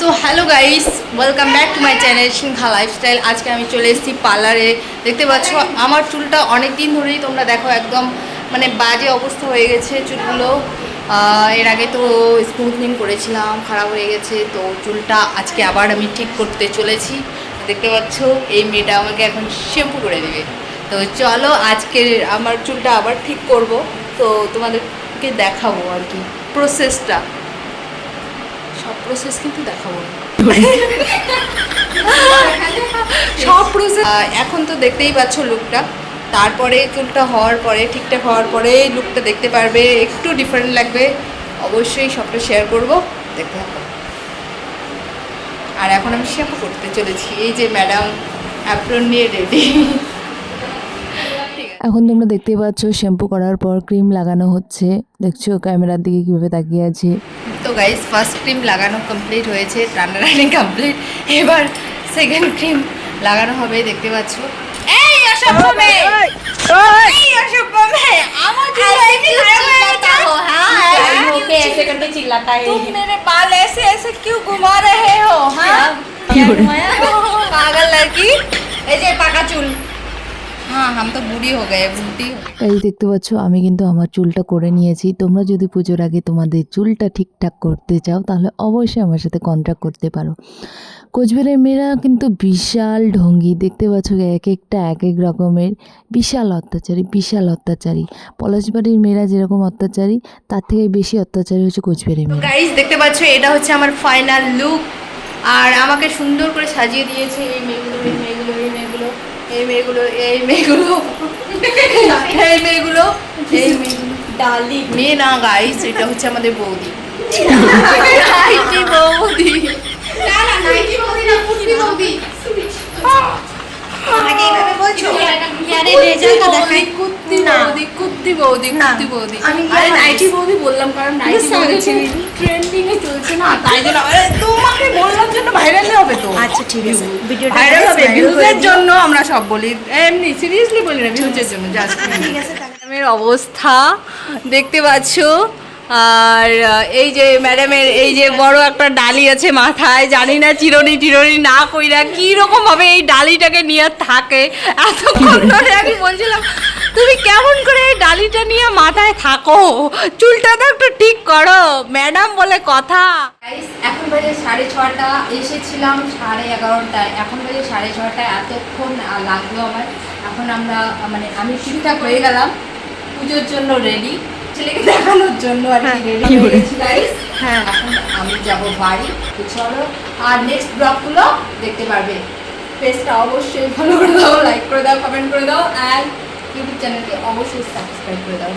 So hello guys, welcome back to my channel Sinha lifestyle. আজকে আমি চলে এসেছি পার্লারে। দেখতে পাচ্ছ আমার চুলটা অনেক দিন ধরেই তোমরা দেখো একদম মানে বাজে অবস্থা হয়ে গেছে চুলগুলো। এর আগে তো স্মুথনিং করেছিলাম, খারাপ হয়ে গেছে। তো চুলটা আজকে আবার আমি ঠিক করতে চলেছি। দেখতে পাচ্ছ এই মেয়েটা আমাকে এখন শ্যাম্পু করে দেবে। তো চলো আজকে আমার চুলটা আবার ঠিক করব। তো তোমাদেরকে দেখাবো আর কি প্রসেসটা, সব প্রসেস কিন্তু দেখাবো না। সব প্রসেস এখন তো দেখতেই পাচ্ছ লুকটা। তারপরে চুলটা হওয়ার পরে ঠিকঠাক হওয়ার পরে লুকটা দেখতে পারবে, একটু ডিফারেন্ট লাগবে। অবশ্যই সবটা শেয়ার করব, দেখতে হবে। আর এখন আমি শ্যাম্পু করতে চলেছি। এই যে ম্যাডাম অ্যাপ্রন নিয়ে রেডি। এখন তোমরা দেখতেই পাচ্ছ শ্যাম্পু করার পর ক্রিম লাগানো হচ্ছে। দেখছো ক্যামেরার দিকে কীভাবে তাকিয়ে আছে। তো গাইস ফার্স্ট ক্রিম লাগানো কমপ্লিট হয়েছে, রান্নারানি কমপ্লিট। এবার সেকেন্ড ক্রিম লাগানো হবে। দেখতে পাচ্ছ এই অসভ্য মেয়ে, এই অসভ্য মেয়ে আমার চুল এমনি খারাপ হয়ে গেছে। पे ऐसे करके चिल्लाता है। तुम मेरे बाल ऐसे ऐसे क्यों घुमा रहे हो? हाँ पागल लड़की। এই যে পাকা চুল। হ্যাঁ हम तो बूढ़ी हो गए, बूढ़ी हो गए। এই দেখতে পাচ্ছ আমি কিন্তু আমার চুলটা করে নিয়েছি। তোমরা যদি পুজোর আগে তোমাদের চুলটা ঠিকঠাক করতে চাও তাহলে অবশ্যই আমার সাথে কন্ট্যাক্ট করতে পারো। কোচবিহারের মেয়েরা কিন্তু বিশাল ঢঙ্গি, দেখতে পাচ্ছ এক একটা এক এক রকমের, বিশাল অত্যাচারী। পলাশবাড়ির মেয়েরা যেরকম অত্যাচারী তার থেকে বেশি অত্যাচারী হচ্ছে কোচবিহারের মেয়েরা। গাইস দেখতে পাচ্ছ এটা হচ্ছে আমার ফাইনাল লুক। আর আমাকে সুন্দর করে সাজিয়ে দিয়েছে এই মেয়েগুলো, এই মেয়েগুলো, এই মেয়েগুলো, এই মেয়েগুলো, এই মেয়েগুলো, এই মেয়েগুলো, এই মেয়েগুলো। डाली মেয়ে না গাইস, এটা হচ্ছে আমাদের বৌদি। নাইটি বৌদি, না না নাইটি বৌদি না, কুর্তি বৌদি। আমাকে এইভাবে বলছো? यारे लेजर का देखा কুর্তি বৌদি, কুর্তি বৌদি, কুর্তি বৌদি। আমি আরে নাইটি বৌদি বললাম কারণ নাইটি বৌদি ট্রেন্ডিং এ চলছে না, তাই জন্য আরে তোমাকে বললাম জন্য ভাইরাল হবে তো। अच्छा ठीक है ভিডিওটা ভাইরাল হবে ভিউজের জন্য, আমরা সব বলি, এমনি সিরিয়াসলি বলি না, ভিউজের জন্য জাস্ট। ঠিক আছে ম্যাডামের অবস্থা দেখতে পাচ্ছ। আর এই যে ম্যাডামের এই যে বড় একটা ডালি আছে মাথায়, জানি না চিরনি টিরনি না কইরা কি রকম ভাবে এই ডালিটাকে নিয়ে থাকে। এতক্ষণ ধরে আমি বলছিলাম তুমি কেমন করে এই ডালিটা নিয়ে মাথায় থাকো, চুলটা তো একটু ঠিক করো। ম্যাডাম বলে কথা। এখন বাজে 6:30, এসেছিলাম 11:30, এখন বাজে 6:30। এতক্ষণ লাগলো আমার। এখন আমরা মানে আমি ঠিকঠাক হয়ে গেলাম, পুজোর জন্য রেডি, ছেলেকে দেখানোর জন্য আর কি রেডি হয়ে গেছি গাইস। হ্যাঁ এখন আমি যাব বাড়ি। তো চলো আর নেক্সট ব্লগগুলো দেখতে পারবে। পেজটা অবশ্যই ফলো করে দাও, লাইক করে দাও, কমেন্ট করে দাও, অ্যান্ড ইউটিউব চ্যানেলকে অবশ্যই সাবস্ক্রাইব করে দাও।